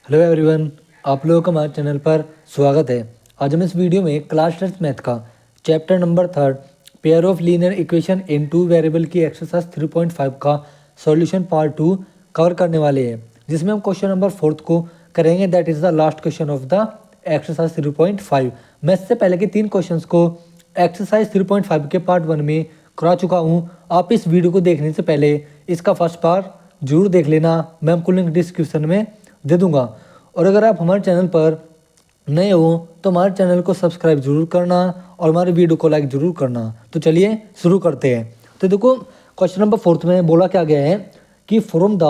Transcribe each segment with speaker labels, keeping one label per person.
Speaker 1: Hello everyone, आप लोगों का हमारे चैनल पर स्वागत है। आज हम इस वीडियो में क्लास 10 मैथ का chapter number 3 pair of linear equation in two variable की एक्सरसाइज 3.5 का सॉल्यूशन पार्ट 2 कवर करने वाले हैं, जिसमें हम क्वेश्चन नंबर 4 को करेंगे। That is the last question of the exercise 3.5। मैं इससे पहले के 3 क्वेश्चंस को एक्सरसाइज 3.5 के पार्ट 1 में करा चुका हूँ। आप इस वीडियो को देखने से पहले इसका फर्स्ट पार्ट जरूर देख लेना। मैं आपको लिंक डिस्क्रिप्शन में दे दूंगा। और अगर आप हमारे चैनल पर नए हो तो हमारे चैनल को सब्सक्राइब जरूर करना और हमारे वीडियो को लाइक जरूर करना। तो चलिए शुरू करते हैं। तो देखो, क्वेश्चन नंबर 4 में बोला क्या गया है कि from the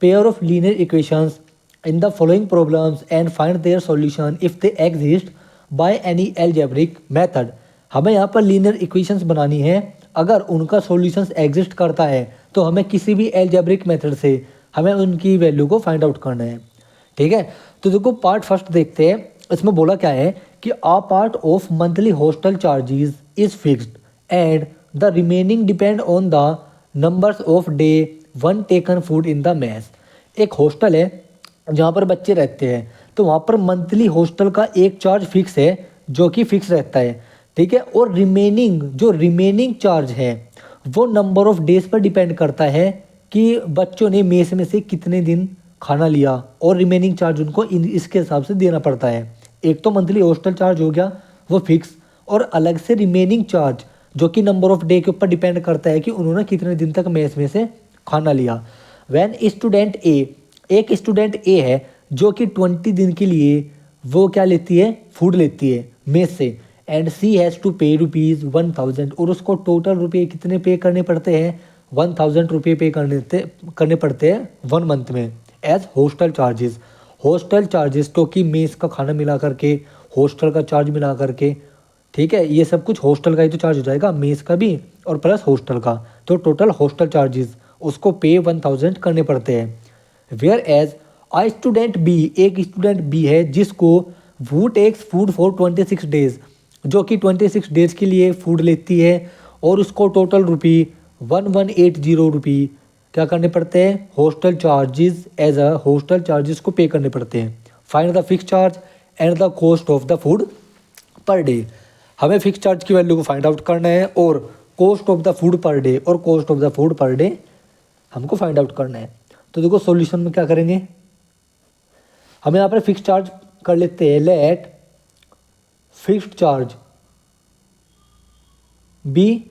Speaker 1: pair of linear equations in the following problems and find their solution if they exist by any algebraic method. हमें यहाँ पर लीनियर इक्वेशंस बनानी है। अगर उनका सॉल्यूशंस एग्जिस्ट करता है तो हमें किसी भी एल्जेब्रिक मेथड से हमें उनकी वैल्यू को फाइंड आउट करना है। ठीक है, तो देखो पार्ट फर्स्ट देखते हैं। इसमें बोला क्या है कि a part of monthly hostel charges is fixed and the remaining depend on the numbers of day one taken food in the mess. एक हॉस्टल है जहाँ पर बच्चे रहते हैं, तो वहाँ पर मंथली हॉस्टल का एक चार्ज फिक्स है जो कि फिक्स रहता है। ठीक है, और रिमेनिंग चार्ज है वो नंबर ऑफ डेज पर डिपेंड करता है कि बच्चों ने मेस में से कितने दिन खाना लिया, और रिमेनिंग चार्ज उनको इसके हिसाब से देना पड़ता है। एक तो मंथली हॉस्टल चार्ज हो गया वो फिक्स, और अलग से रिमेनिंग चार्ज जो कि नंबर ऑफ डे के ऊपर डिपेंड करता है कि उन्होंने कितने दिन तक मेस में से खाना लिया। वैन स्टूडेंट ए, एक स्टूडेंट ए है जो कि 20 दिन के लिए वो क्या लेती है, फूड लेती है मेस से। एंड सी हैज़ टू पे ₹1000, और उसको टोटल रुपये कितने पे करने पड़ते हैं, 1000 रुपये पे करने पड़ते हैं 1 मंथ में as hostel charges. Hostel charges तो कि मेस का खाना मिला करके, हॉस्टल का चार्ज मिला करके, ठीक है, ये सब कुछ हॉस्टल का ही तो चार्ज हो जाएगा, मेस का भी और प्लस हॉस्टल का। तो टोटल हॉस्टल चार्जेस उसको पे 1000 करने पड़ते हैं। Whereas I student B, एक स्टूडेंट बी है जिसको वो टेक्स फूड फॉर 26 डेज, जो कि 26 डेज के लिए फूड लेती है, और उसको टोटल रुपी 1180 क्या करने पड़ते हैं, hostel charges as a hostel charges को पे करने पड़ते हैं। Find the fix charge and the cost of the food per day. हमें फिक्स चार्ज की वैल्यू को फाइंड आउट करना है, और cost of the food per day और cost of the food per day हमको फाइंड आउट करना है। तो देखो सॉल्यूशन में क्या करेंगे, हम यहाँ पर फिक्स चार्ज कर लेते हैं। Let fixed charge be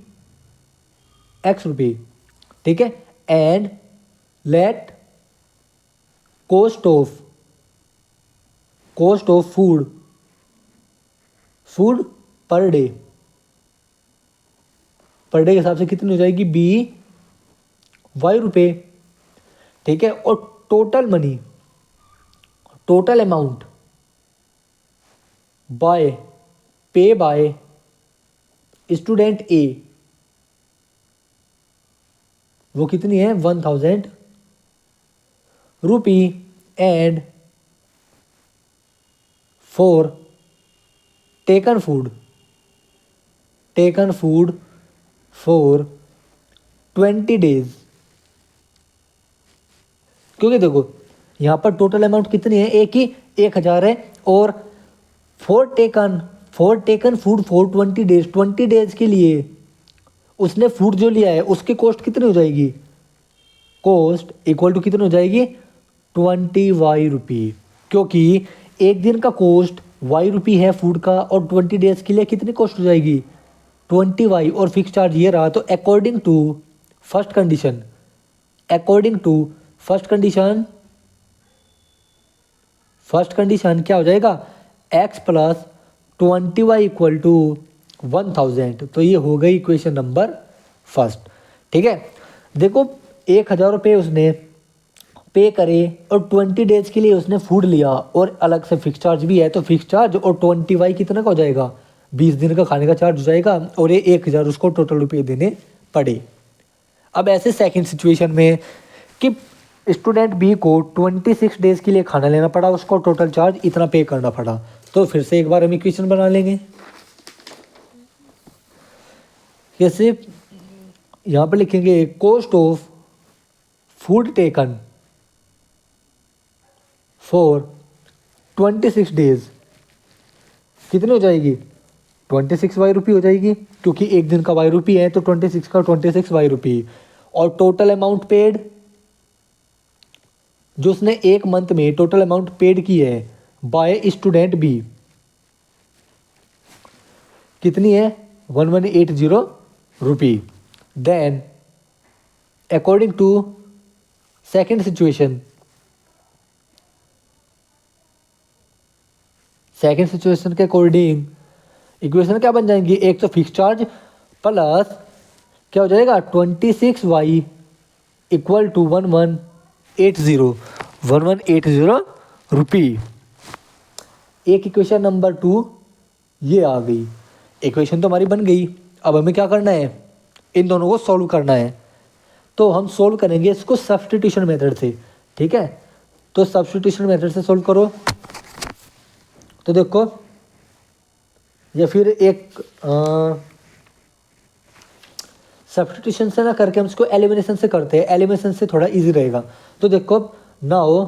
Speaker 1: X rupee, ठीक है, and let cost of food per day के हिसाब से कितनी हो जाएगी, बी वाई रुपये। ठीक है, और total amount pay by student A वो कितनी है, 1000 rupee, and for taken food for 20 days. क्योंकि देखो यहाँ पर टोटल अमाउंट कितनी है, एक ही 1000 है, और for taken food for 20 days के लिए उसने फूड जो लिया है उसकी कॉस्ट कितनी हो जाएगी, कॉस्ट इक्वल टू कितनी हो जाएगी, 20 वाई रुपी। क्योंकि एक दिन का कॉस्ट वाई रुपी है फूड का, और 20 डेज के लिए कितनी कॉस्ट हो जाएगी, 20 वाई, और फिक्स चार्ज ये रहा। तो अकॉर्डिंग टू फर्स्ट कंडीशन क्या हो जाएगा, x plus 20y equal to 1000। तो ये हो गई इक्वेशन नंबर फर्स्ट। ठीक है, देखो 1000 रुपये उसने पे करे, और 20 डेज के लिए उसने फूड लिया, और अलग से फिक्स चार्ज भी है। तो फिक्स चार्ज और 20y कितना का हो जाएगा, 20 दिन का खाने का चार्ज हो जाएगा, और ये 1000 उसको टोटल रुपये देने पड़े। अब ऐसे सेकंड सिचुएशन में कि स्टूडेंट बी को 26 डेज के लिए खाना लेना पड़ा, उसको टोटल चार्ज इतना पे करना पड़ा। तो फिर से एक बार हम इक्वेशन बना लेंगे। कैसे, यहाँ पर लिखेंगे cost of food taken for 26 days कितनी हो जाएगी, 26 वाई रुपी हो जाएगी, क्योंकि एक दिन का वाई रुपी है तो 26 का 26 वाई रुपी। और टोटल अमाउंट पेड, जो उसने एक मंथ में टोटल अमाउंट पेड की है बाय स्टूडेंट बी, कितनी है, 1180 rupee. Then according to second situation, second situation के अकॉर्डिंग इक्वेशन क्या बन जाएंगी, एक तो फिक्स चार्ज प्लस क्या हो जाएगा 26y इक्वल टू 1180 रुपी। एक इक्वेशन नंबर 2 ये आ गई, इक्वेशन तो हमारी बन गई। अब हमें क्या करना है, इन दोनों को सॉल्व करना है। तो हम सॉल्व करेंगे इसको सब्स्टिट्यूशन मेथड से, ठीक है। तो सब्स्टिट्यूशन मेथड से सॉल्व करो। तो देखो, या फिर एक सब्स्टिट्यूशन से ना करके हम इसको एलिमिनेशन से करते हैं, एलिमिनेशन से थोड़ा इजी रहेगा। तो देखो, now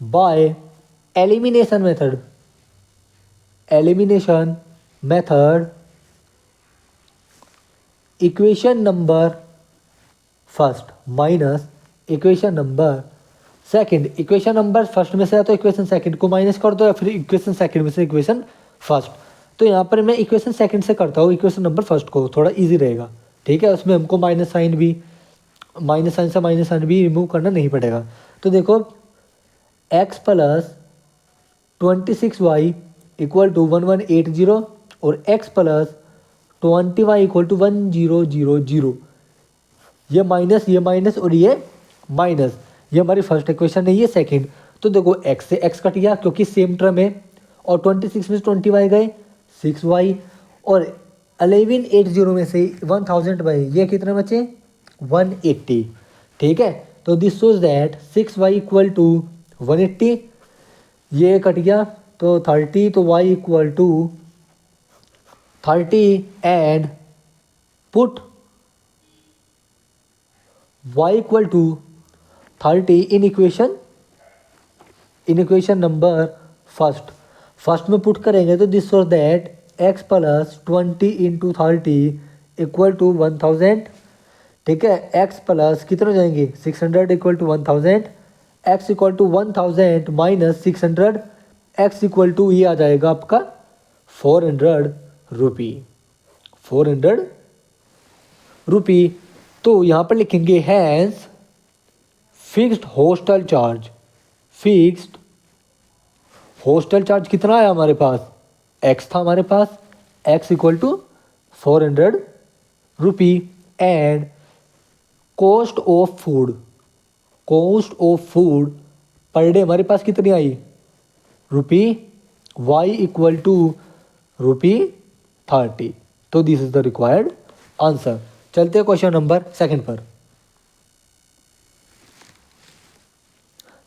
Speaker 1: by elimination method, elimination method equation number first minus equation number second, equation number first में से तो इक्वेशन सेकंड को माइनस कर दो, या फिर इक्वेशन सेकंड में से इक्वेशन फर्स्ट। तो यहाँ पर मैं इक्वेशन सेकंड से करता हूँ इक्वेशन नंबर फर्स्ट को, थोड़ा इजी रहेगा, ठीक है। उसमें हमको माइनस साइन से माइनस साइन भी रिमूव करना नहीं पड़ेगा। तो देखो, x plus 26y equal to 1180 और x plus 20y equal to 1000। ये माइनस और ये माइनस, ये हमारी फर्स्ट इक्वेशन है, ये सेकंड। तो देखो, x से x कट गया क्योंकि सेम टर्म है, और 26 में से 20y गए 6y, और 1180 में से 1000 बाई ये कितने बचे 180, ठीक है। तो this shows that 6y equal to 180, ये कट गया तो 30, तो y equal to 30 and put y equal to 30 in equation number first में पुट करेंगे तो this shows that x plus 20 into 30 equal to 1000, ठीक है। x प्लस कितने हो जाएंगे 600 equal to 1000, x equal to 1000 minus 600, x equal to ये आ जाएगा आपका 400 रुपी, 400 रुपी। तो यहाँ पर लिखेंगे hence fixed hostel charge, fixed hostel charge कितना है हमारे पास, x था हमारे पास, x equal to 400 rupee, and cost of food per day हमारे पास कितनी आई rupee, y equal to rupee 30। तो this is the required answer. चलते हैं क्वेश्चन नंबर सेकंड पर।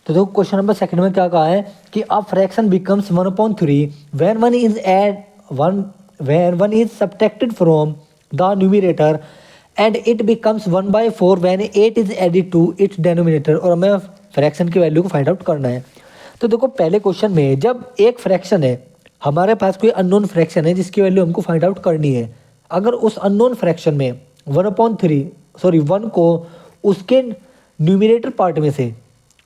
Speaker 1: तो देखो, क्वेश्चन नंबर सेकंड में क्या कहा है कि a fraction becomes 1/3 when one is subtracted from the numerator and it becomes 1/4 when 8 is added to its denominator. और हमें फ्रैक्शन की वैल्यू को फाइंड आउट करना है। तो देखो, पहले क्वेश्चन में जब एक फ्रैक्शन है, हमारे पास कोई अननोन फ्रैक्शन है जिसकी वैल्यू हमको फाइंड आउट करनी है, अगर उस अननोन फ्रैक्शन में 1 को उसके न्यूमरेटर पार्ट में से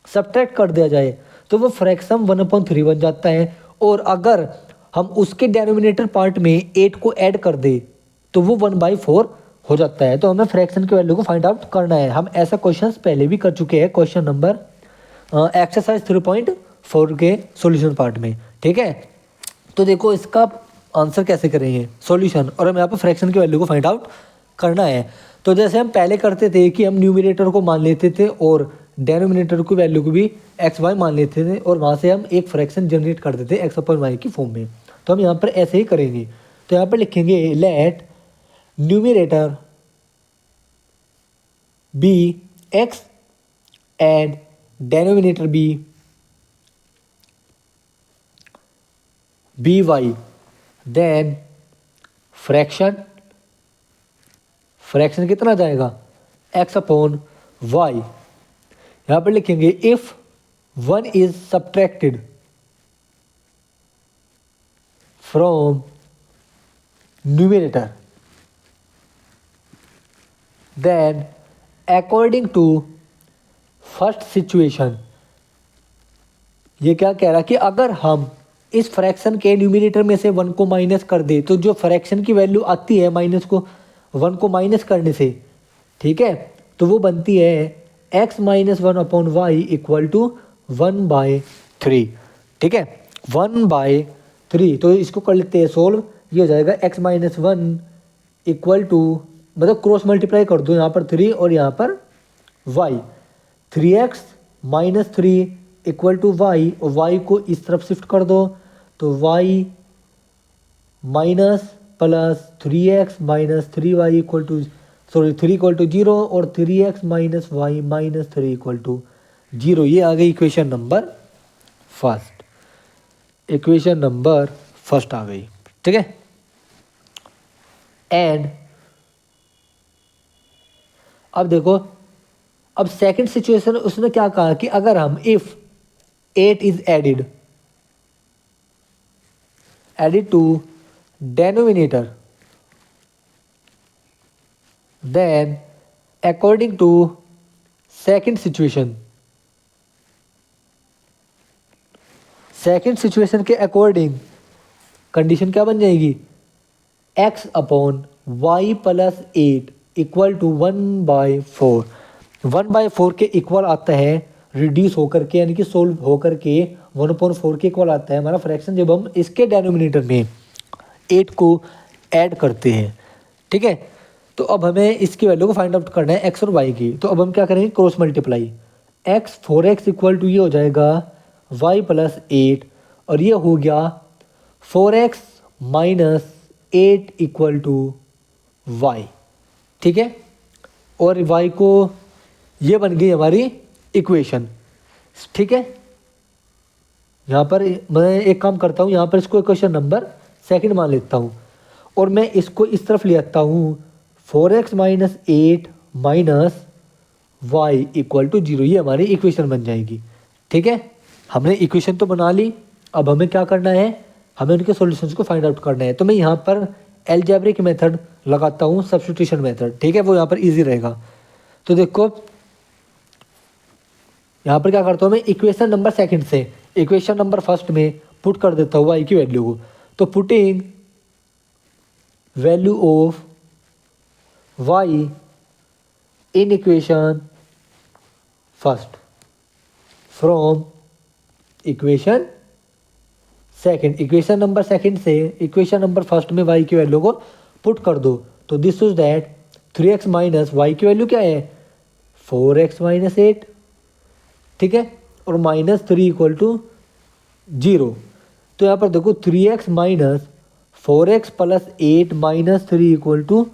Speaker 1: सब्ट्रैक्ट कर दिया जाए तो वो फ्रैक्शन 1/3 बन जाता है, और अगर हम उसके डिनोमिनेटर पार्ट में 8 को ऐड कर दे तो वो 1/4 हो जाता है। तो हमें फ्रैक्शन की वैल्यू को फाइंड आउट करना है। हम ऐसा क्वेश्चन पहले भी कर चुके हैं, क्वेश्चन नंबर एक्सरसाइज 3.4 के सॉल्यूशन पार्ट में, ठीक है। तो देखो, इसका आंसर कैसे करेंगे सॉल्यूशन, और हमें यहाँ पर फ्रैक्शन की वैल्यू को फाइंड आउट करना है। तो जैसे हम पहले करते थे कि हम न्यूमरेटर को मान लेते थे और डेनोमिनेटर की वैल्यू को भी एक्स वाई मान लेते थे, और वहाँ से हम एक फ्रैक्शन जनरेट कर देते एक्स अपॉन वाई की फॉर्म में। तो हम यहाँ पर ऐसे ही करेंगे। तो यहाँ पर लिखेंगे let numerator be x and denominator be y, then fraction कितना जाएगा एक्स अपॉन वाई। यहाँ पर लिखेंगे if 1 is subtracted from numerator, then according to first situation, ये क्या कह रहा है कि अगर हम इस फ्रैक्शन के न्यूमिनेटर में से 1 को माइनस कर दे तो जो फ्रैक्शन की वैल्यू आती है माइनस को 1 को माइनस करने से, ठीक है, तो वो बनती है x minus 1/y equal to 1/3, ठीक है, 1/3। तो इसको कर लेते हैं सोल्व, ये हो जाएगा x माइनस 1 इक्वल टू, मतलब क्रॉस मल्टीप्लाई कर दो यहाँ पर 3 और यहाँ पर y, 3x minus 3 equal to y, और y को इस तरफ शिफ्ट कर दो तो y minus plus 3x minus 3y equal to, sorry 3 equal to 0 और 3x minus Y minus 3 equal to 0। ये आ गई equation number first, equation number first आ गई, ठीक है। एंड अब देखो, अब सेकंड सिचुएशन उसने क्या कहा कि अगर हम if 8 is added to denominator, then according to second situation के अकॉर्डिंग कंडीशन क्या बन जाएगी, x upon y plus 8 equal to 1/4, 1/4 के इक्वल आता है रिड्यूस होकर के, यानी कि सोल्व होकर के 1/4 के इक्वल आता है हमारा फ्रैक्शन जब हम इसके डेनोमिनेटर में 8 को ऐड करते हैं, ठीक है। तो अब हमें इसकी वैल्यू को फाइंड आउट करना है x और y की, तो अब हम क्या करेंगे, cross multiply, x 4x equal to ये हो जाएगा y प्लस 8 और ये हो गया 4x minus 8 equal to y, ठीक है। और y को, ये बन गई हमारी इक्वेशन, ठीक है। यहाँ पर मैं एक काम करता हूँ, यहाँ पर इसको इक्वेशन नंबर सेकंड मान लेता हूँ और मैं इसको इस तरफ ले आता हूँ 4x minus 8 minus y equal to 0, ये हमारी इक्वेशन बन जाएगी, ठीक है। हमने इक्वेशन तो बना ली, अब हमें क्या करना है, हमें उनके सॉल्यूशंस को फाइंड आउट करना है। तो मैं यहाँ पर अलजेब्रिक मेथड लगाता हूँ, सब्स्टिट्यूशन मेथड, ठीक है, वो यहाँ पर ईजी रहेगा। तो देखो यहाँ पर क्या करता हूँ मैं, इक्वेशन नंबर सेकंड से इक्वेशन नंबर फर्स्ट में पुट कर देता हूँ वाई की वैल्यू को। तो putting value of y in equation first from equation second, equation number second से इक्वेशन नंबर फर्स्ट में वाई की वैल्यू को पुट कर दो। तो this is that 3x minus y की वैल्यू क्या है, 4x माइनस 8, ठीक है, और माइनस 3 इक्वल टू 0। तो यहाँ पर देखो 3x minus 4x plus 8 minus 3 equal to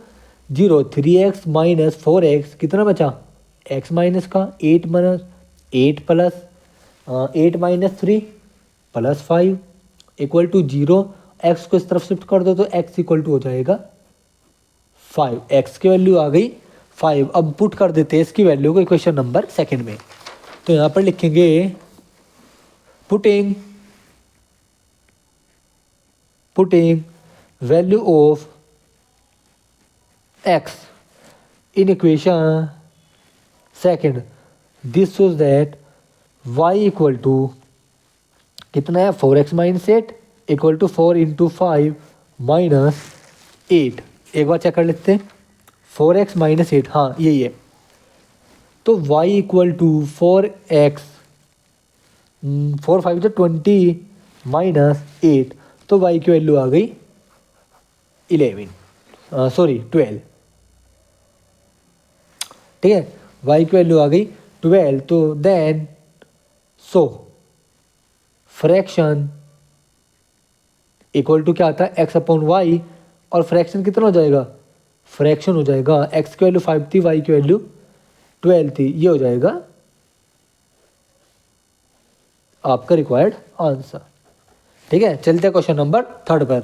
Speaker 1: 0, 3x minus 4x कितना बचा, x माइनस का 8 minus 8 plus 8 minus 3 plus 5 equal to 0। x को इस तरफ शिफ्ट कर दो तो x इक्वल टू हो जाएगा 5, x की वैल्यू आ गई 5। अब पुट कर देते हैं इसकी वैल्यू को इक्वेशन नंबर सेकंड में। तो यहाँ पर लिखेंगे putting value of x in equation second, this shows that y equal to कितना है, 4x minus 8 equal to 4 into 5 minus 8। एक बार चेक कर लेते हैं, 4x माइनस 8, हाँ यही है। तो y equal to 4x 4 5 20 minus 8, तो y की वैल्यू आ गई 12, ठीक है, y की वैल्यू आ गई 12। तो then so fraction equal to क्या आता है, x अपॉन वाई, और फ्रैक्शन कितना हो जाएगा, फ्रैक्शन हो जाएगा x की वैल्यू 5 थी, y की वैल्यू 12 थी, ये हो जाएगा आपका रिक्वायर्ड आंसर, ठीक है। चलते हैं क्वेश्चन नंबर थर्ड पर।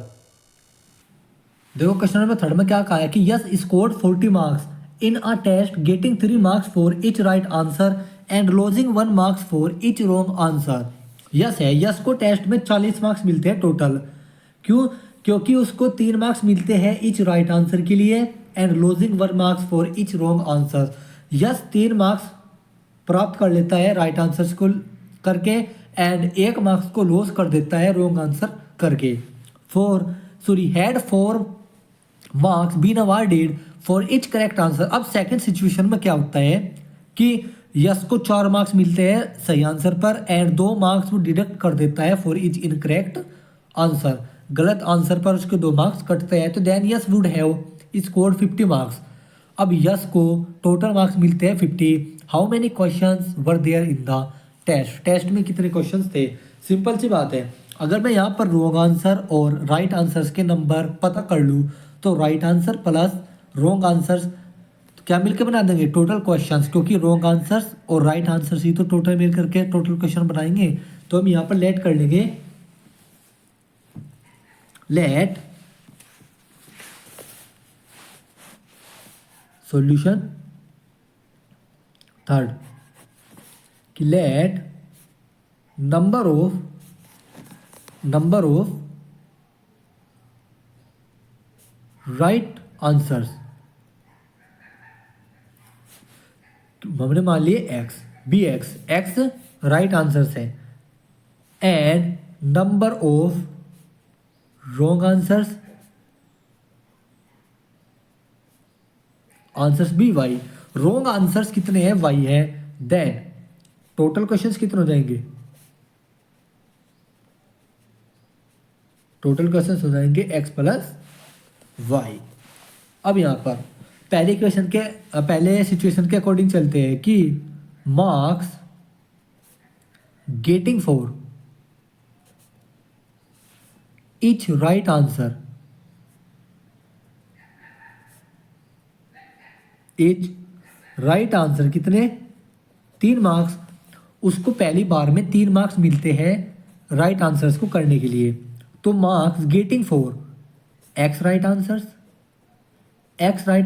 Speaker 1: देखो क्वेश्चन नंबर थर्ड में क्या कहा है कि Yash scored 40 marks in a test getting 3 marks for each right answer and losing 1 marks for each wrong answer. Yash है, यस को टेस्ट में 40 मार्क्स मिलते हैं टोटल। क्यों? क्योंकि उसको 3 मार्क्स मिलते हैं ईच राइट आंसर के लिए and losing 1 marks for each wrong answer. Yes 3 marks प्राप्त कर लेता है राइट आंसर्स को करके एंड 1 मार्क्स को लॉस कर देता है रॉन्ग आंसर करके। Had 4 marks been awarded for each correct answer. अब सेकंड सिचुएशन में क्या होता है कि यस को 4 मार्क्स मिलते हैं सही आंसर पर एंड 2 मार्क्स वो डिडक्ट कर देता है फॉर इच इनकरेक्ट आंसर। गलत आंसर पर उसके 2 मार्क्स कटते हैं, तो then Yash would have scored 50 marks. अब यस को टोटल मार्क्स मिलते हैं 50। How many questions were there in the test? Test में कितने क्वेश्चंस थे? सिंपल सी बात है, अगर मैं यहाँ पर रॉन्ग आंसर और राइट आंसर्स के नंबर पता कर लूँ तो right answer plus wrong answers क्या मिलकर बना देंगे टोटल क्वेश्चंस, क्योंकि रॉन्ग आंसर्स और राइट आंसर्स ही तो टोटल मिल करके टोटल क्वेश्चन बनाएंगे। तो हम यहाँ पर लेट कर लेंगे, लेट सॉल्यूशन थर्ड कि let number of right answers, हमने मान लिए X be X right answers है and number of wrong answers be Y. Wrong answers कितने हैं? वाई है। देन टोटल क्वेश्चंस कितने हो जाएंगे? टोटल क्वेश्चंस हो जाएंगे एक्स प्लस वाई। अब यहां पर पहले सिचुएशन के अकॉर्डिंग चलते हैं कि marks getting for each right answer, each right answer कितने? 3 मार्क्स। उसको पहली बार में 3 मार्क्स मिलते हैं राइट आंसर्स को करने के लिए, तो marks getting for x right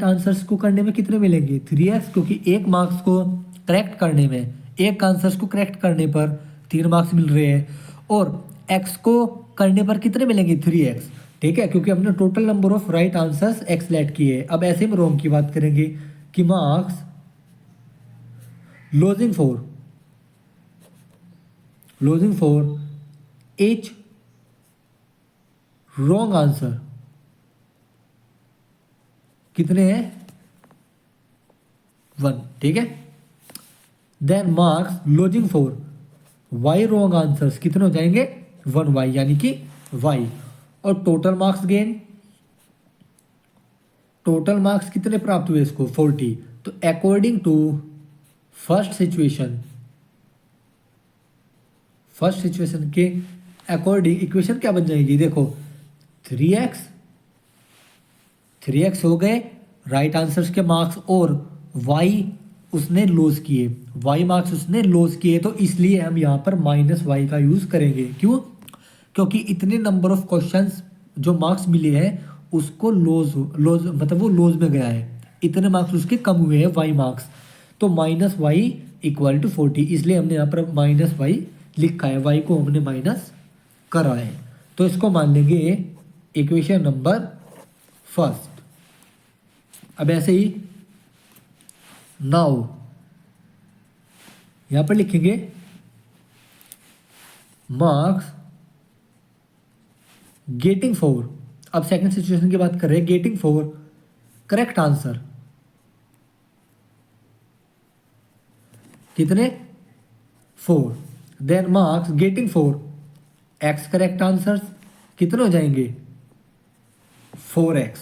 Speaker 1: answers को करने में कितने मिलेंगे? 3x, क्योंकि 1 मार्क्स को करेक्ट करने में, एक आंसर्स को करेक्ट करने पर 3 मार्क्स मिल रहे हैं और x को करने पर कितने मिलेंगे? 3x। ठीक है, क्योंकि हमने total number of right answers x let किए। अब ऐसे में रॉन्ग की बात करेंगे कि marks losing for each wrong answer कितने हैं? 1। ठीक है, then marks losing for y wrong answers कितने हो जाएंगे? 1y, यानी कि y। और टोटल मार्क्स कितने प्राप्त हुए इसको? 40। तो अकॉर्डिंग टू फर्स्ट सिचुएशन के अकॉर्डिंग इक्वेशन क्या बन जाएगी? देखो 3x हो गए राइट आंसर्स के मार्क्स और y उसने लॉस किए, y मार्क्स उसने लॉस किए, तो इसलिए हम यहाँ पर -y का यूज़ करेंगे। क्यों? क्योंकि इतने नंबर ऑफ क्वेश्चंस जो मार्क्स मिले हैं उसको लॉस मतलब वो लॉस में गया है, इतने मार्क्स उसके कम हुए हैं y मार्क्स, तो -y = 40, इसलिए हमने यहाँ पर -y लिखा है, y को हमने माइनस करा है। तो इसको मान लेंगे इक्वेशन नंबर फर्स्ट। अब ऐसे ही नाउ यहां पर लिखेंगे मार्क्स गेटिंग फॉर, अब सेकंड सिचुएशन की बात कर रहे हैं, गेटिंग फॉर करेक्ट आंसर कितने? 4। Then marks getting for X correct answers कितने हो जाएंगे? 4x।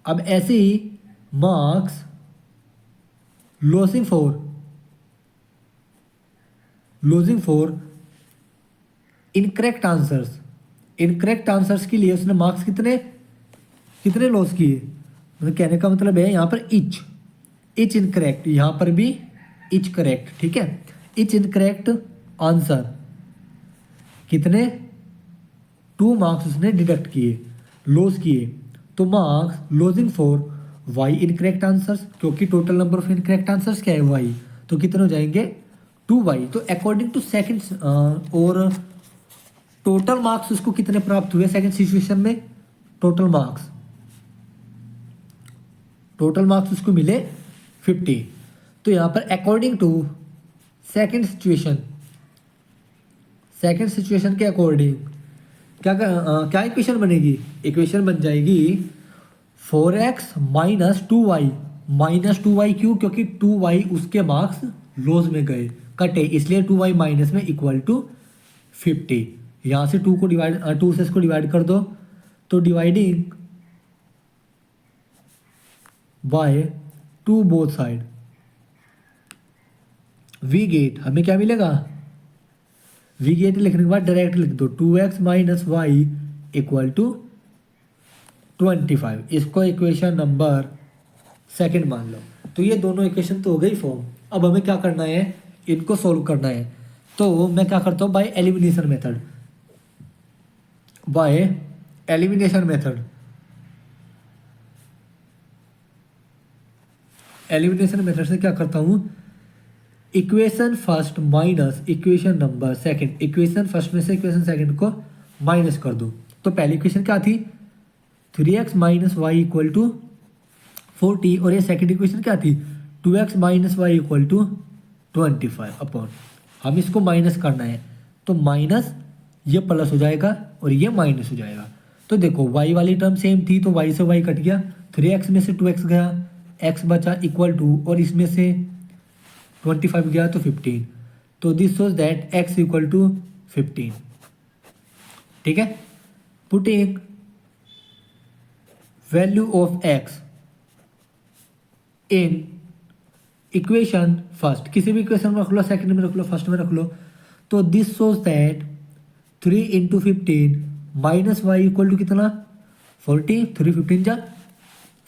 Speaker 1: अब ऐसे ही marks losing for incorrect answers के लिए उसने मार्क्स कितने लॉस किए? मतलब कहने का मतलब है यहाँ पर इच इनकरेक्ट, यहाँ पर भी इच करेक्ट। ठीक है, इच इनकरेक्ट आंसर कितने? 2 मार्क्स उसने डिडक्ट किए, लॉस किए, तो marks losing for Y incorrect answers, क्योंकि total number of incorrect answers क्या है? वाई, तो कितने हो जाएंगे 2y। तो अकॉर्डिंग टू सेकंड और टोटल मार्क्स उसको कितने प्राप्त हुए सेकंड सिचुएशन में, टोटल मार्क्स उसको मिले 50। तो यहाँ पर अकॉर्डिंग टू सेकंड सिचुएशन के अकॉर्डिंग क्या इक्वेशन बनेगी, इक्वेशन बन जाएगी 4x माइनस 2y क्यों, क्योंकि 2y उसके मार्क्स लॉस में गए, कटे, इसलिए 2y माइनस में इक्वल टू 50। यहाँ से 2 से इसको डिवाइड कर दो, तो dividing by 2 both side we get, हमें क्या मिलेगा, वी गेट लिखने के बाद डायरेक्ट लिख दो 2x minus y equal to 25। इसको इक्वेशन नंबर सेकंड मान लो। तो ये दोनों इक्वेशन तो हो गई फॉर्म। अब हमें क्या करना है, इनको सोल्व करना है। तो मैं क्या करता हूँ, बाय एलिमिनेशन मेथड से क्या करता हूँ, equation first minus equation number second, equation first में से इक्वेशन सेकंड को माइनस कर दो। तो पहली इक्वेशन क्या थी, 3x minus y equal to 40, और ये सेकंड इक्वेशन क्या थी, 2x minus y equal to 25 upon, हम इसको माइनस करना है, तो माइनस ये प्लस हो जाएगा और ये माइनस हो जाएगा। तो देखो y वाली टर्म सेम थी, तो y से y कट गया, 3x में से 2x गया, x बचा इक्वल टू, और इसमें से 25 गया तो 15। तो this shows that x equal to 15। ठीक है, putting value of x in equation first, किसी भी इक्वेशन में रख लो, सेकंड में रख लो, फर्स्ट में रख लो, तो this shows that 3 into 15 minus y equal to कितना 40, 3 15 जा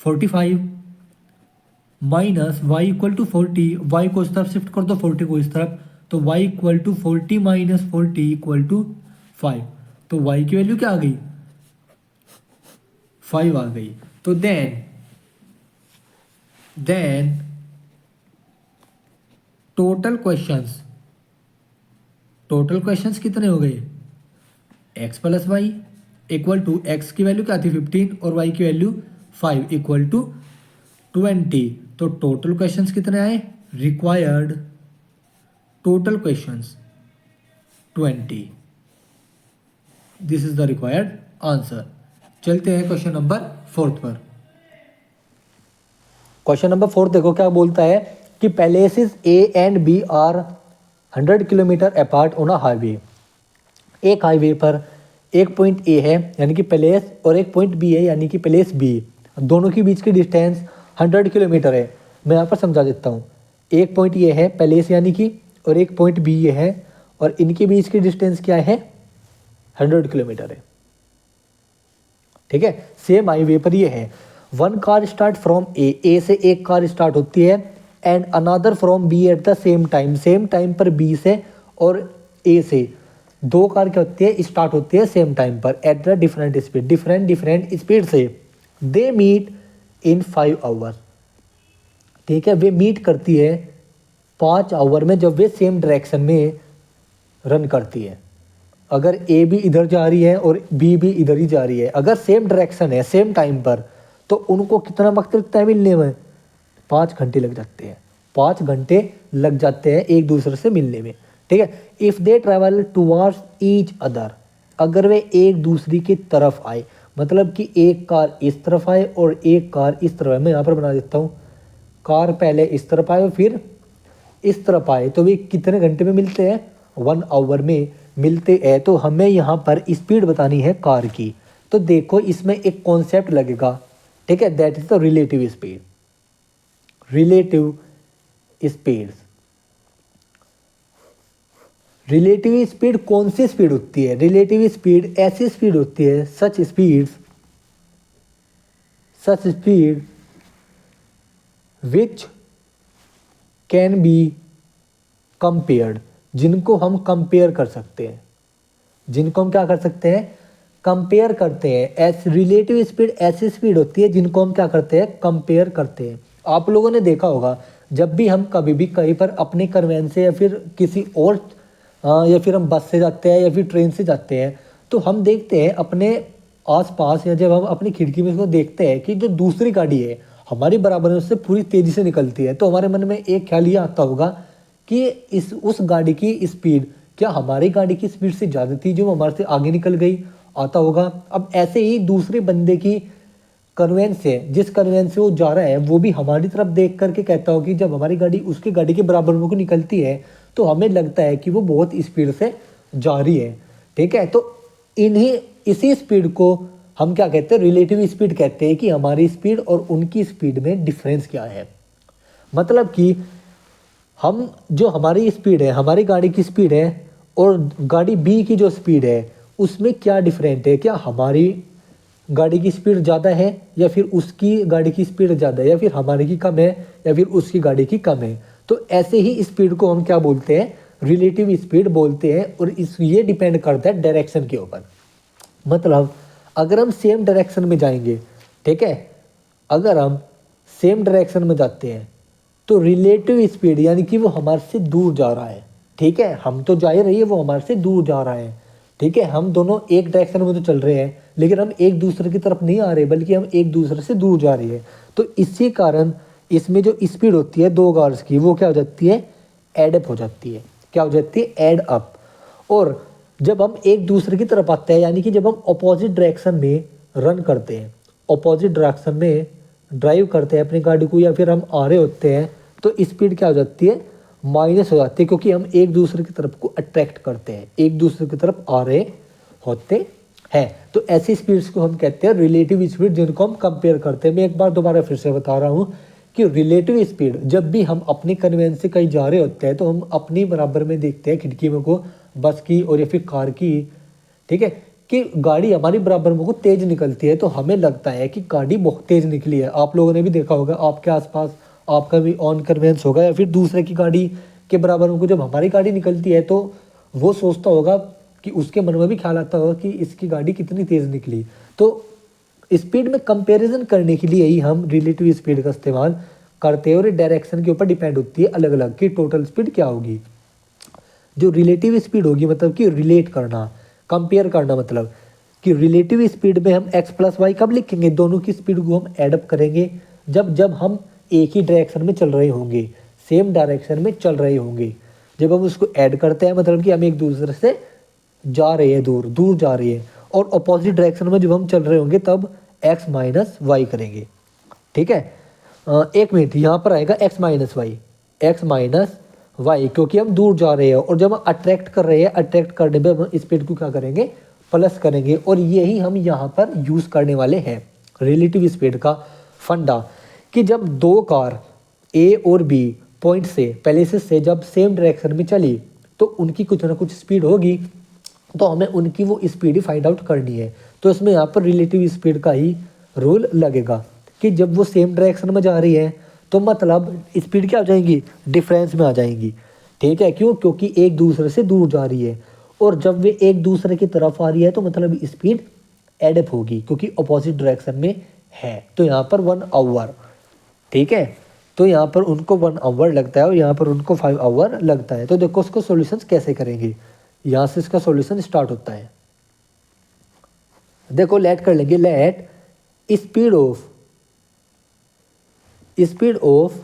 Speaker 1: 45 minus y equal to 40, y को इस तरफ शिफ्ट कर दो, 40 को इस तरफ, तो y equal to 40 minus 40 equal to 5। तो वाई की वैल्यू क्या आ गई 5 आ गई। तो देन टोटल क्वेश्चंस कितने हो गए, x plus y equal to x की वैल्यू क्या थी 15 और y की वैल्यू 5 इक्वल टू 20। तो टोटल क्वेश्चंस कितने आए, required total questions 20। This is the required answer. चलते हैं क्वेश्चन नंबर 4 पर। क्वेश्चन नंबर 4 देखो क्या बोलता है कि places A and B are 100 kilometre apart on a highway. एक हाईवे पर एक पॉइंट A है यानी कि प्लेस, और एक पॉइंट B है यानी कि प्लेस B, दोनों के बीच की डिस्टेंस 100 किलोमीटर है। मैं यहाँ पर समझा देता हूँ, एक पॉइंट ये है प्लेस यानी कि, और एक पॉइंट B ये है, और इनके बीच की डिस्टेंस क्या है 100 किलोमीटर है। ठीक है, सेम हाईवे पर ये है। One car start from A से एक कार स्टार्ट होती है, and another from B at the same time पर बी से और ए से दो कार क्या होती है स्टार्ट होती है सेम टाइम पर एट द डिफरेंट स्पीड से। They meet in 5 hour. ठीक है, वे मीट करती है 5 आवर में जब वे सेम डायरेक्शन में रन करती है। अगर ए भी इधर जा रही है और बी भी इधर ही जा रही है, अगर सेम डायरेक्शन है सेम टाइम पर, तो उनको कितना वक्त लगता है मिलने में, 5 घंटे लग जाते हैं। 5 घंटे लग जाते हैं एक दूसरे से मिलने में। ठीक है, if they travel towards each other, अगर वे एक दूसरे की तरफ आए, मतलब कि एक कार इस तरफ आए और एक कार इस तरफ आए। मैं यहाँ पर बना देता हूँ, कार पहले इस तरफ आए और फिर इस तरफ आए, तो वे कितने घंटे में मिलते हैं 1 आवर में मिलते हैं। तो हमें यहाँ पर स्पीड बतानी है कार की। तो देखो इसमें एक कॉन्सेप्ट लगेगा, ठीक है, that is the relative speed. Relative speed कौन सी स्पीड होती है, रिलेटिव स्पीड ऐसी स्पीड होती है, such speed which can be compared, जिनको हम कंपेयर कर सकते हैं, जिनको हम क्या कर सकते हैं कंपेयर करते हैं। रिलेटिव स्पीड ऐसी स्पीड होती है जिनको हम क्या करते हैं कंपेयर करते हैं। आप लोगों ने देखा होगा जब भी हम कभी भी कहीं पर अपने कन्वेंस से या फिर किसी और या फिर हम बस से जाते हैं या फिर ट्रेन से जाते हैं, तो हम देखते हैं अपने आसपास, या जब हम अपनी खिड़की में उसको देखते हैं कि जो दूसरी गाड़ी है हमारी बराबर में उससे पूरी तेज़ी से निकलती है, तो हमारे मन में एक ख्याल ये आता होगा कि उस गाड़ी की स्पीड क्या हमारी गाड़ी की स्पीड से ज़्यादा थी जो हमारे से आगे निकल गई, आता होगा। अब ऐसे ही दूसरे बंदे की कन्वेंस से, जिस कन्वेंस से वो जा रहा है, वो भी हमारी तरफ देख करके कहता हो कि जब हमारी गाड़ी उसकी गाड़ी के बराबर में को निकलती है तो हमें लगता है कि वो बहुत स्पीड से जा रही है। ठीक है, तो इसी स्पीड को हम क्या कहते हैं, रिलेटिव स्पीड कहते हैं, कि हमारी स्पीड और उनकी स्पीड में डिफरेंस क्या है। मतलब कि हम जो हमारी स्पीड है, हमारी गाड़ी की स्पीड है और गाड़ी बी की जो स्पीड है उसमें क्या डिफरेंट है, क्या हमारी गाड़ी की स्पीड ज़्यादा है या फिर उसकी गाड़ी की स्पीड ज़्यादा है, या फिर हमारी की कम है या फिर उसकी गाड़ी की कम है। तो ऐसे ही स्पीड को हम क्या बोलते हैं, रिलेटिव स्पीड बोलते हैं। और ये डिपेंड करता है डायरेक्शन के ऊपर। मतलब अगर हम सेम डायरेक्शन में जाएंगे, ठीक है, अगर हम सेम डायरेक्शन में जाते हैं तो रिलेटिव स्पीड यानी कि वो हमारे से दूर जा रहा है। ठीक है, हम तो जा ही रही है, वो हमारे से दूर जा रहा है। ठीक है, हम दोनों एक डायरेक्शन में तो चल रहे हैं लेकिन हम एक दूसरे की तरफ नहीं आ रहे, बल्कि हम एक दूसरे से दूर जा रही है। तो इसी कारण इसमें जो स्पीड होती है दो कार्स की, वो क्या हो जाती है, एड अप हो जाती है। क्या हो जाती है, एड अप। और जब हम एक दूसरे की तरफ आते हैं, यानी कि जब हम अपोजिट डायरेक्शन में रन करते हैं, अपोजिट डायरेक्शन में ड्राइव करते हैं अपनी गाड़ी को, या फिर हम आ रहे होते हैं, तो स्पीड क्या हो जाती है, माइनस हो जाती है, क्योंकि हम एक दूसरे की तरफ को अट्रैक्ट करते हैं, एक दूसरे की तरफ आ रहे होते हैं। तो ऐसी स्पीड्स को हम कहते हैं रिलेटिव स्पीड, जिनको हम कंपेयर करते हैं। मैं एक बार दोबारा फिर से बता रहा हूँ कि रिलेटिव स्पीड, जब भी हम अपनी कन्वेंस से कहीं जा रहे होते हैं तो हम अपनी बराबर में देखते हैं खिड़की में को, बस की और या फिर कार की। ठीक है, कि गाड़ी हमारी बराबर में को तेज निकलती है तो हमें लगता है कि गाड़ी बहुत तेज निकली है। आप लोगों ने भी देखा होगा, आपके आसपास आपका भी ऑन कन्वेंस होगा, या फिर दूसरे की गाड़ी के बराबर में को जब हमारी गाड़ी निकलती है तो वो सोचता होगा कि उसके मन में भी ख्याल आता होगा कि इसकी गाड़ी कितनी तेज निकली। तो स्पीड में कंपैरिजन करने के लिए ही हम रिलेटिव स्पीड का इस्तेमाल करते हैं, और डायरेक्शन के ऊपर डिपेंड होती है अलग अलग कि टोटल स्पीड क्या होगी। जो रिलेटिव स्पीड होगी मतलब कि रिलेट करना, कंपेयर करना, मतलब कि रिलेटिव स्पीड में हम x प्लस वाई कब लिखेंगे, दोनों की स्पीड को हम एडअप करेंगे जब जब हम एक ही डायरेक्शन में चल रहे होंगे, सेम डायरेक्शन में चल रहे होंगे। जब हम उसको ऐड करते हैं मतलब कि हम एक दूसरे से जा रहे हैं, दूर दूर जा रही है, और अपोजिट डायरेक्शन में जब हम चल रहे होंगे तब x माइनस वाई करेंगे। ठीक है, एक मिनट, यहाँ पर आएगा x minus y, x minus y, क्योंकि हम दूर जा रहे हैं। और जब हम अट्रैक्ट कर रहे हैं, अट्रैक्ट करने में हम स्पीड को क्या करेंगे, प्लस करेंगे। और यही हम यहाँ पर यूज़ करने वाले हैं रिलेटिव स्पीड का फंडा, कि जब दो कार ए और बी पॉइंट से पहले से जब सेम डायरेक्शन में चली तो उनकी कुछ ना कुछ स्पीड होगी, तो हमें उनकी वो स्पीड ही फाइंड आउट करनी है। तो इसमें यहाँ पर रिलेटिव स्पीड का ही रूल लगेगा कि जब वो सेम डायरेक्शन में जा रही है तो मतलब स्पीड क्या हो जाएगी, डिफरेंस में आ जाएंगी। ठीक है, क्यों, क्योंकि एक दूसरे से दूर जा रही है। और जब वे एक दूसरे की तरफ आ रही है तो मतलब स्पीड एडअप होगी, क्योंकि अपोजिट डायरेक्शन में है। तो यहाँ पर 1 आवर, ठीक है, तो यहाँ पर उनको 1 आवर लगता है और यहाँ पर उनको 5 आवर लगता है। तो देखो उसको सॉल्यूशन कैसे करेंगे, यहाँ से इसका सॉल्यूशन स्टार्ट होता है। देखो लेट कर लेंगे, let speed of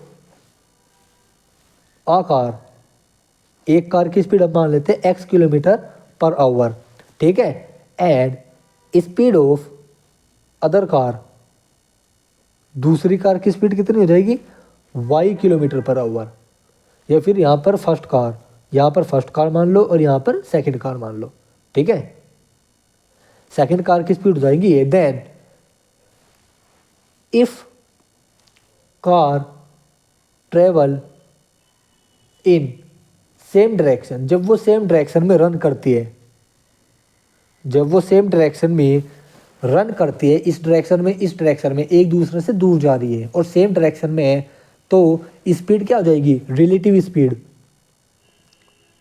Speaker 1: a car, एक कार की स्पीड हम मान लेते हैं x किलोमीटर पर आवर। ठीक है, and speed of other car, दूसरी कार की स्पीड कितनी हो जाएगी, y किलोमीटर पर आवर। या फिर यहाँ पर फर्स्ट कार, यहाँ पर फर्स्ट कार मान लो और यहाँ पर सेकंड कार मान लो। ठीक है, सेकंड कार की स्पीड हो जाएगी ये। Then if car travel in same direction, जब वो सेम डायरेक्शन में रन करती है, जब वो सेम डायरेक्शन में रन करती है, इस डायरेक्शन में इस डायरेक्शन में एक दूसरे से दूर जा रही है और सेम डायरेक्शन में है, तो स्पीड क्या हो जाएगी, रिलेटिव स्पीड।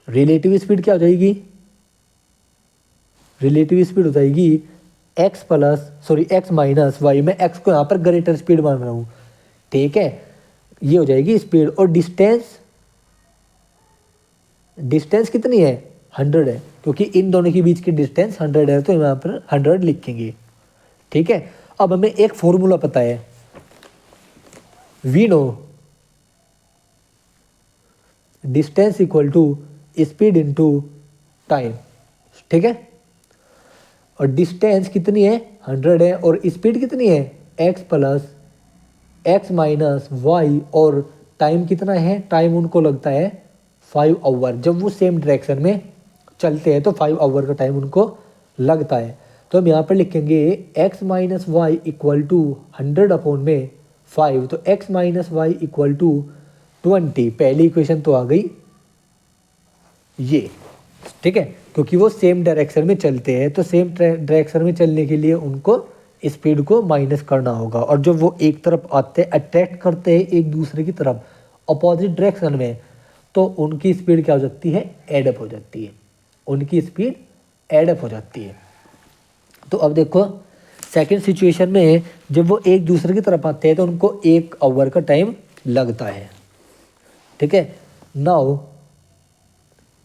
Speaker 1: रिलेटिव स्पीड क्या हो जाएगी, रिलेटिव स्पीड हो जाएगी एक्स माइनस वाई। मैं एक्स को यहाँ पर ग्रेटर स्पीड मान रहा हूँ। ठीक है, ये हो जाएगी स्पीड। और डिस्टेंस, डिस्टेंस कितनी है 100 है, क्योंकि इन दोनों के बीच की डिस्टेंस 100 है, तो यहाँ पर 100 लिखेंगे। ठीक है, अब हमें एक फॉर्मूला पता है, we know distance equal to speed into time. ठीक है, और डिस्टेंस कितनी है 100 है, और स्पीड कितनी है x plus x minus y, और टाइम कितना है, टाइम उनको लगता है 5 आवर। जब वो सेम डायरेक्शन में चलते हैं तो 5 आवर का टाइम उनको लगता है। तो हम यहाँ पर लिखेंगे x minus y equal to 100 upon में 5, तो x minus y equal to 20। पहली इक्वेशन तो आ गई ये। ठीक है, क्योंकि वो सेम डायरेक्शन में चलते हैं, तो सेम डायरेक्शन में चलने के लिए उनको स्पीड को माइनस करना होगा। और जब वो एक तरफ आते हैं, अट्रैक्ट करते हैं एक दूसरे की तरफ अपोजिट डायरेक्शन में, तो उनकी स्पीड क्या हो जाती है, एडअप हो जाती है, उनकी स्पीड एडअप हो जाती है। तो अब देखो सेकंड सिचुएशन में जब वो एक दूसरे की तरफ आते हैं तो उनको 1 आवर का टाइम लगता है। ठीक है, now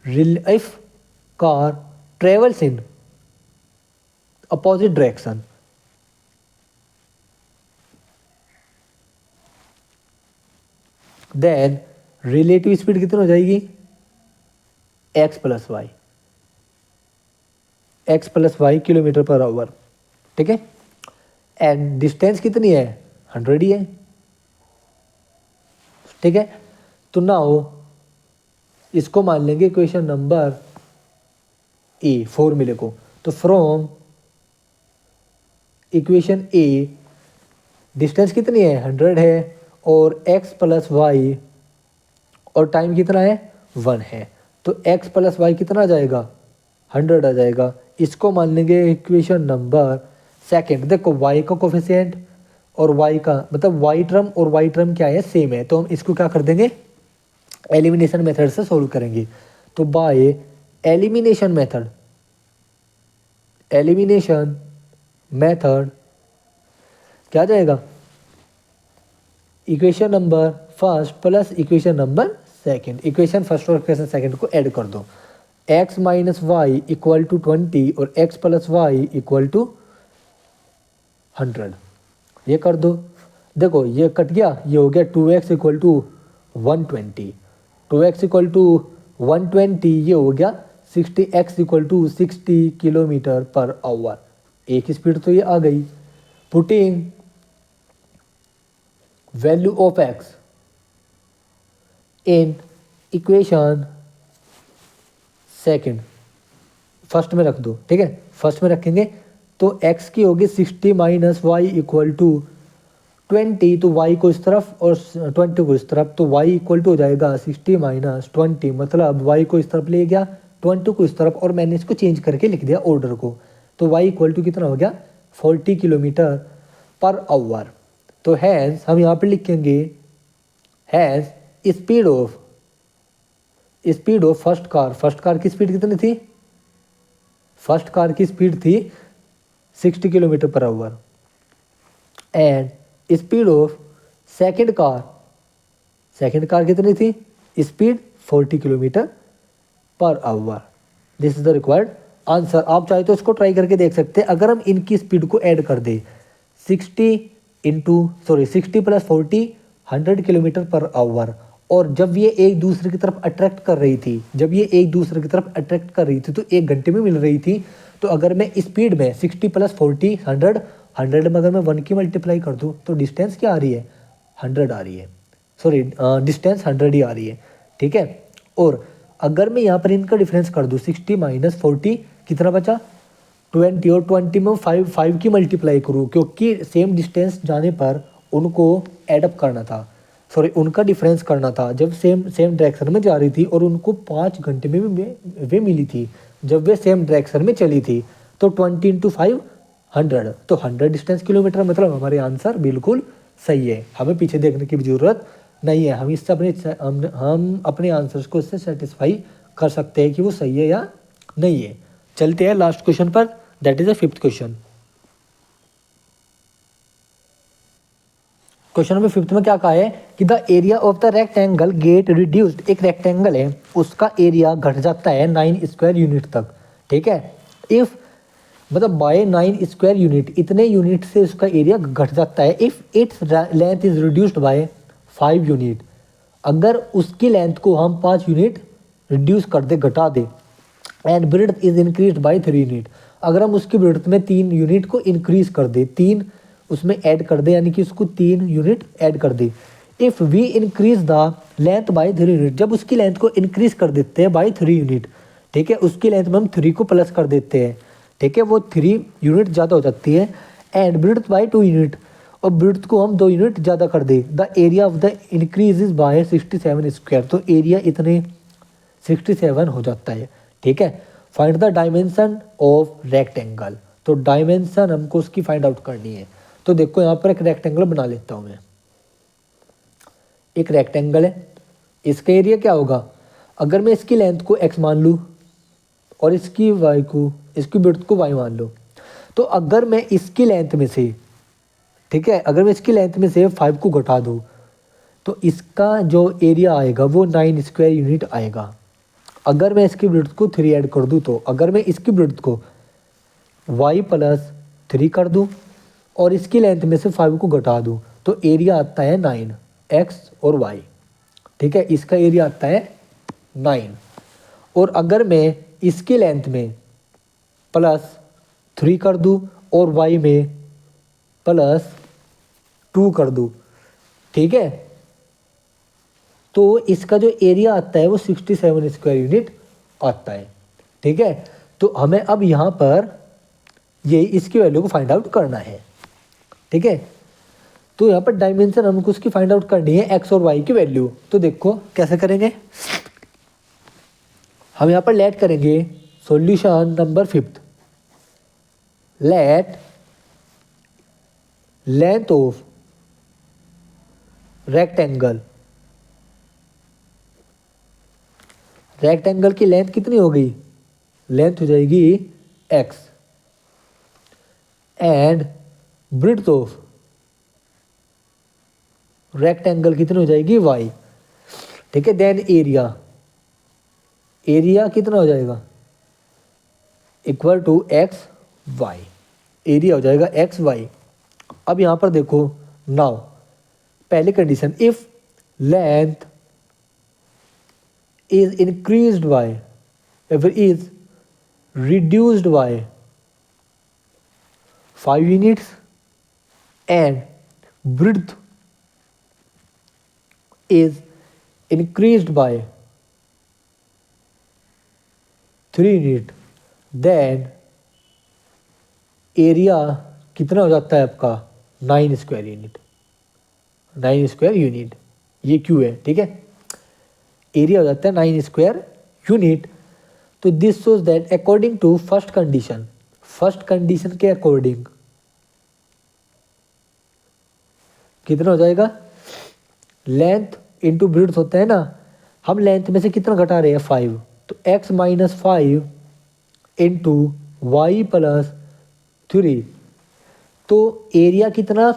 Speaker 1: if car travels in opposite direction, then relative speed कितनी हो जाएगी, x plus y kilometre per hour. ठीक है, एंड डिस्टेंस कितनी है 100 ही है। ठीक है, तो नाउ इसको मान लेंगे इक्वेशन नंबर ए, फॉर्मूले को। तो फ्रॉम इक्वेशन ए डिस्टेंस कितनी है 100 है, और x प्लस वाई और टाइम कितना है 1 है, तो x प्लस वाई कितना आ जाएगा 100 आ जाएगा। इसको मान लेंगे इक्वेशन नंबर सेकंड। देखो y का कोफिशिएंट और y का मतलब y टर्म और y टर्म क्या है, सेम है, तो हम इसको क्या कर देंगे, एलिमिनेशन मेथड से सोल्व करेंगे। तो बाय एलिमिनेशन मेथड क्या जाएगा, equation number first plus equation number second, equation first और इक्वेशन सेकंड को ऐड कर दो। x minus y equal to 20 और x plus y equal to 100, ये कर दो। देखो ये कट गया, ये हो गया 2x equal to 120, 2x equal to 120, ये हो गया 60x equal to 60 kilometre per hour. एक स्पीड तो ये आ गई। Putting value of x in equation second, first में रख दो। ठीक है, फर्स्ट में रखेंगे तो x की होगी 60 माइनस वाई इक्वल टू 20, तो y को इस तरफ और 20 को इस तरफ, तो y इक्वल टू हो जाएगा 60 माइनस 20, मतलब y को इस तरफ ले गया 20 को इस तरफ, और मैंने इसको चेंज करके लिख दिया ऑर्डर को, तो y इक्वल टू कितना हो गया 40 किलोमीटर पर आवर। तो हैज़ हम यहाँ पे लिखेंगे has speed of first car की स्पीड कितनी थी, फर्स्ट कार की स्पीड थी 60 kilometre per our, and speed of second car कितनी थी, speed 40 kilometre per our. This is the required answer. आप चाहे तो इसको ट्राई करके देख सकते हैं। अगर हम इनकी स्पीड को ऐड कर दें 60 प्लस 40 100 किलोमीटर पर आवर, और जब ये एक दूसरे की तरफ अट्रैक्ट कर रही थी, तो 1 घंटे में मिल रही थी। तो अगर मैं स्पीड में 60 प्लस 40 100 में अगर मैं 1 की मल्टीप्लाई कर दूँ तो डिस्टेंस क्या आ रही है 100 आ रही है, डिस्टेंस 100 ही आ रही है। ठीक है, और अगर मैं यहाँ पर इनका डिफरेंस कर दूँ 60 माइनस 40 कितना बचा 20, और 20 में 5 की मल्टीप्लाई करूँ, क्योंकि सेम डिस्टेंस जाने पर उनको एडअप करना था, उनका डिफरेंस करना था जब सेम डायरेक्शन में जा रही थी, और उनको 5 घंटे में वे मिली थी जब वे सेम डायरेक्शन में चली थी। तो 20 इंटू 5 100, तो 100 डिस्टेंस किलोमीटर, मतलब हमारे आंसर बिल्कुल सही है। हमें पीछे देखने की भी ज़रूरत नहीं है, हम इससे अपने आंसर्स को इससे सेटिस्फाई कर सकते हैं कि वो सही है या नहीं है। चलते हैं लास्ट क्वेश्चन पर, that is the 5th question. Question number 5 में क्या कहा है कि the area of the rectangle gate reduced, एक रेक्टेंगल है उसका एरिया घट जाता है 9 स्क्वायर यूनिट तक, ठीक है। इफ मतलब बाय 9 स्क्वायर यूनिट, इतने यूनिट से उसका एरिया घट जाता है। If its length is reduced by 5 unit, अगर उसकी लेंथ को हम 5 यूनिट रिड्यूस कर दे, घटा दे। And breadth is increase by 3 unit, अगर हम उसकी ब्रेड्थ में 3 यूनिट को इंक्रीज कर दे, 3 उसमें ऐड कर दे, यानी कि उसको 3 यूनिट ऐड कर दे। If we increase the length by 3 unit, जब उसकी लेंथ को इंक्रीज कर देते हैं बाय 3 यूनिट, ठीक है, उसकी लेंथ में हम 3 को प्लस कर देते हैं, ठीक है, वो 3 यूनिट ज़्यादा हो जाती है। एंड ब्रेड्थ बाय 2 यूनिट, और ब्रेड्थ को हम 2 यूनिट ज़्यादा कर दे। The area of the increase is by 67 square, तो एरिया इतने 67 हो जाता है, ठीक है। Find the dimension of rectangle, तो डायमेंशन हमको उसकी फाइंड आउट करनी है। तो देखो यहाँ पर एक रेक्टेंगल बना लेता हूँ मैं, एक रेक्टेंगल है, इसका एरिया क्या होगा, अगर मैं इसकी लेंथ को x मान लूँ और इसकी y को, इसकी ब्रेड्थ को y मान लूँ, तो अगर मैं इसकी लेंथ में से, ठीक है, अगर मैं इसकी लेंथ में से 5 को घटा दूँ तो इसका जो एरिया आएगा वो 9 स्क्वायर यूनिट आएगा। अगर मैं इसकी ब्रेड्थ को 3 ऐड कर दूँ, तो अगर मैं इसकी ब्रेड्थ को y प्लस 3 कर दूँ और इसकी लेंथ में से 5 को घटा दूँ, तो एरिया आता है 9 x और y, ठीक है, इसका एरिया आता है 9। और अगर मैं इसकी लेंथ में प्लस 3 कर दूँ और y में प्लस 2 कर दूँ, ठीक है, तो इसका जो एरिया आता है वो 67 स्क्वायर यूनिट आता है, ठीक है। तो हमें अब यहाँ पर ये इसकी वैल्यू को फाइंड आउट करना है, ठीक है। तो यहाँ पर डायमेंशन हमको उसकी फाइंड आउट करनी है, एक्स और वाई की वैल्यू। तो देखो कैसे करेंगे, हम यहाँ पर लेट करेंगे solution number 5, late length of rectangle, rectangle की लेंथ कितनी हो गई, लेंथ हो जाएगी x, and breadth of rectangle कितनी हो जाएगी y, ठीक है। देन एरिया, एरिया कितना हो जाएगा, equal to x y, area हो जाएगा एक्स वाई। अब यहाँ पर देखो, नाउ पहली condition, if length is increased by, if it is reduced by 5 units and breadth is increased by 3 unit, then area कितना हो जाता है आपका 9 स्क्वायर यूनिट, 9 स्क्वायर यूनिट, ये क्यों है, ठीक है, एरिया हो जाता है 9 स्क्वायर यूनिट। तो this shows that according to first condition, first condition के अकॉर्डिंग कितना हो जाएगा, लेंथ इंटू ब्रेड्थ होता है ना, हम लेंथ में से कितना घटा रहे हैं 5, तो x minus 5 into y plus 3, तो एरिया कितना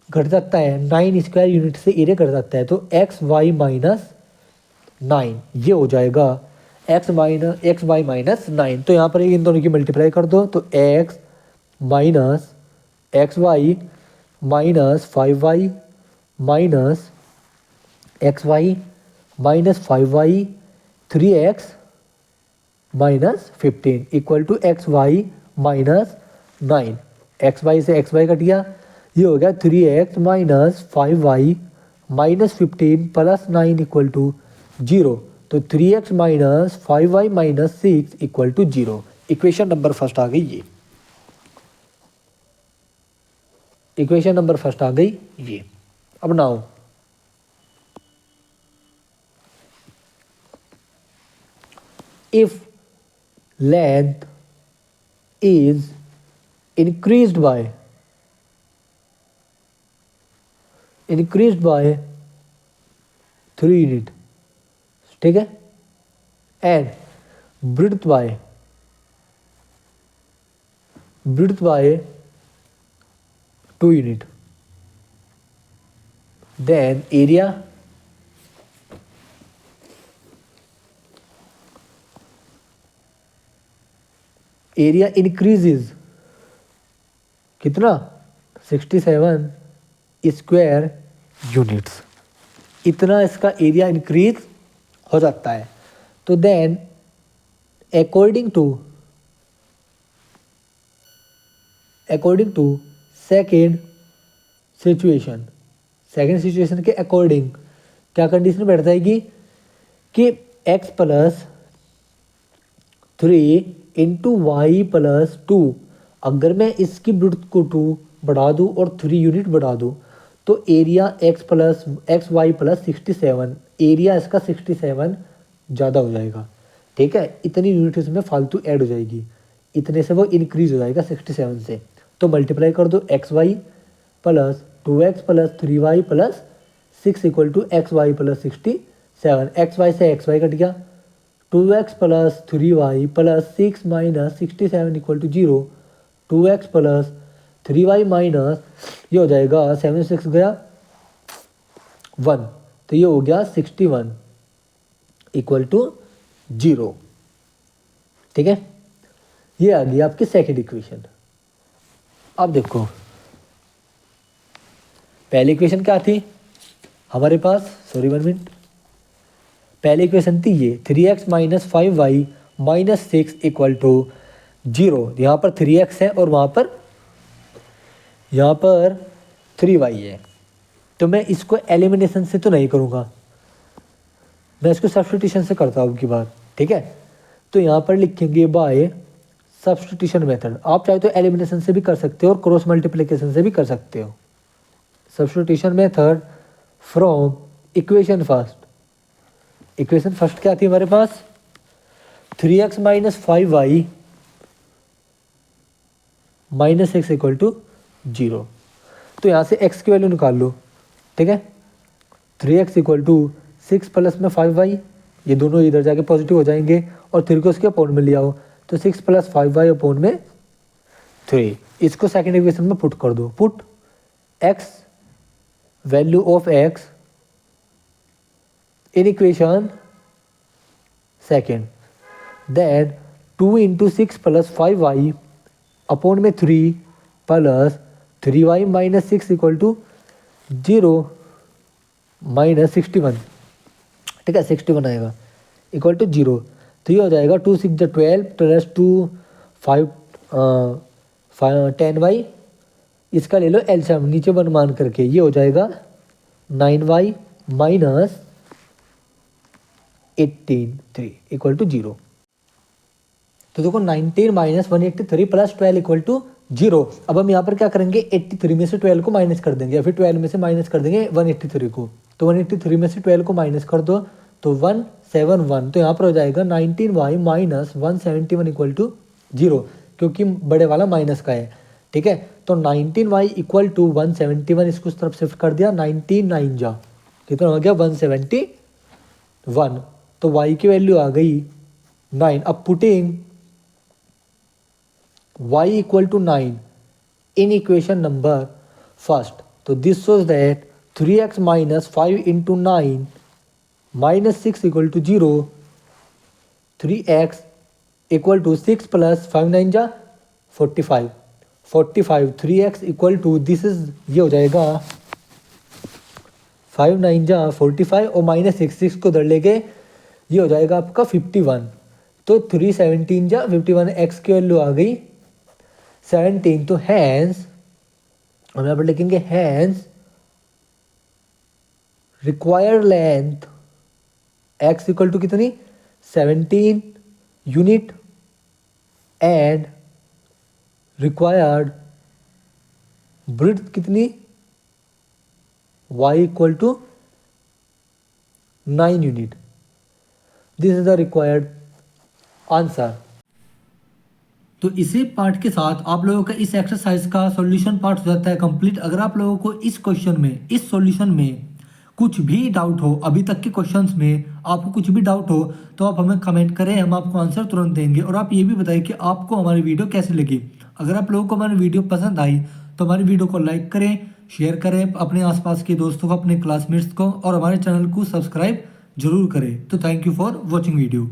Speaker 1: घट जाता है 9 स्क्वायर यूनिट से एरिया घट जाता है, तो एक्स वाई माइनस 9, ये हो जाएगा एक्स वाई माइनस 9। तो यहाँ पर इन दोनों की मल्टीप्लाई कर दो, तो x minus x y minus 5y minus x y minus 5y 3x minus 15 equal to x y minus 9। X y से एक्स वाई कट गया, ये हो गया 3x minus 5y minus 15 plus 9 equal to 0। तो 3x minus 5y minus 6 equal to 0। Equation number first आ गई ये, equation number first आ गई ये। अब now if length is increased by 3 unit, ठीक है, and breadth by 2 unit, then area increases कितना 67 स्क्वायर यूनिट्स, इतना इसका एरिया इंक्रीज हो जाता है। तो then according to second situation के अकॉर्डिंग क्या कंडीशन बैठ जाएगी कि x plus 3 into y plus 2, अगर मैं इसकी ब्रुथ को 2 बढ़ा दूँ और 3 यूनिट बढ़ा दूँ तो area x y plus 67, area इसका 67 ज़्यादा हो जाएगा। ठीक है, इतनी यूनिट इसमें फालतू ऐड हो जाएगी, इतने से वो इंक्रीज हो जाएगा 67 से। तो मल्टीप्लाई कर दो x y plus 2x plus 3y plus 6 equal to x y plus 67। X y से एक्स वाई कट गया, 2x plus 3y plus 6 minus 67 equal to 0, 2x plus 3y minus ये हो जाएगा 7 6 गया 1, तो ये हो गया 61 इक्वल टू 0। ठीक है, ये आ गई आपकी सेकेंड इक्वेशन। अब देखो पहली इक्वेशन क्या थी हमारे पास, सॉरी 1 मिनट, पहली इक्वेशन थी ये 3x minus 5y minus 6 equal to 0। यहाँ पर 3x है और यहाँ पर 3y है। तो मैं इसको एलिमिनेशन से तो नहीं करूँगा, मैं इसको सब्स्टिट्यूशन से करता हूँ की बात। ठीक है, तो यहाँ पर लिखेंगे बाय सब्स्टिट्यूशन मेथड। आप चाहे तो एलिमिनेशन से भी कर सकते हो और क्रॉस मल्टीप्लिकेशन से भी कर सकते हो। Substitution method from equation first क्या थी हमारे पास 3x minus 5y minus 6 equal to 0। तो यहाँ से x की वैल्यू निकाल लो। ठीक है, 3x इक्वल टू 6 प्लस में 5y, ये दोनों इधर जाके पॉजिटिव हो जाएंगे और 3 को उसके अपोन में ले आओ, तो 6 प्लस 5y अपोन में 3। इसको सेकेंड इक्वेशन में पुट कर दो। Put x value of x in equation second, then 2 into 6 plus 5y upon में 3 plus 3y minus 6 equal to 0 minus 61। ठीक है, 61 आएगा इक्वल टू 0। तो ये हो जाएगा 2 6 12 प्लस 2 5 10y, इसका ले लो एलसीएम नीचे वन मान करके, ये हो जाएगा 9y माइनस 18 इक्वल टू 0। तो देखो 19 माइनस 183 प्लस 12 इक्वल टू 0। अब हम यहाँ पर क्या करेंगे 83 में से 12 को माइनस कर देंगे या फिर 12 में से माइनस कर देंगे 183 को। तो 183 में से 12 को माइनस कर दो तो 171, तो यहाँ पर हो जाएगा 19y माइनस 171 इक्वल टू 0, क्योंकि बड़े वाला माइनस का है। ठीक है, तो 19y इक्वल टू 171, इसको उस तरफ शिफ्ट कर दिया, 19 9 जा कितना हो गया 171। तो y की वैल्यू आ गई 9। अब putting y equal to 9 in equation number first, तो this shows that 3x minus 5 into 9 minus 6 equal to 0, 3x equal to 6 plus 5 9 जा 45, 3x equal to this is ये हो जाएगा 5 9 जा 45 और माइनस 6 को धर लेके ये हो जाएगा आपका 51। तो 3 17 जा 51, x की वैल्यू आ गई 17। तो हैंस हम यहाँ पर लिखेंगे hence required length x equal to कितनी 17 यूनिट एंड रिक्वायर्ड ब्रेड्थ कितनी y equal to 9 unit. This is the required answer. तो इसी पार्ट के साथ आप लोगों का इस एक्सरसाइज का सॉल्यूशन पार्ट हो जाता है कंप्लीट। अगर आप लोगों को इस क्वेश्चन में, इस सॉल्यूशन में कुछ भी डाउट हो, अभी तक के क्वेश्चंस में आपको कुछ भी डाउट हो तो आप हमें कमेंट करें, हम आपको आंसर तुरंत देंगे। और आप ये भी बताइए कि आपको हमारी वीडियो कैसी लगी। अगर आप लोगों को हमारी वीडियो पसंद आई तो हमारी वीडियो को लाइक करें, शेयर करें अपने आसपास के दोस्तों को, अपने क्लासमेट्स को, और हमारे चैनल को सब्सक्राइब जरूर करें। तो thank you for watching video.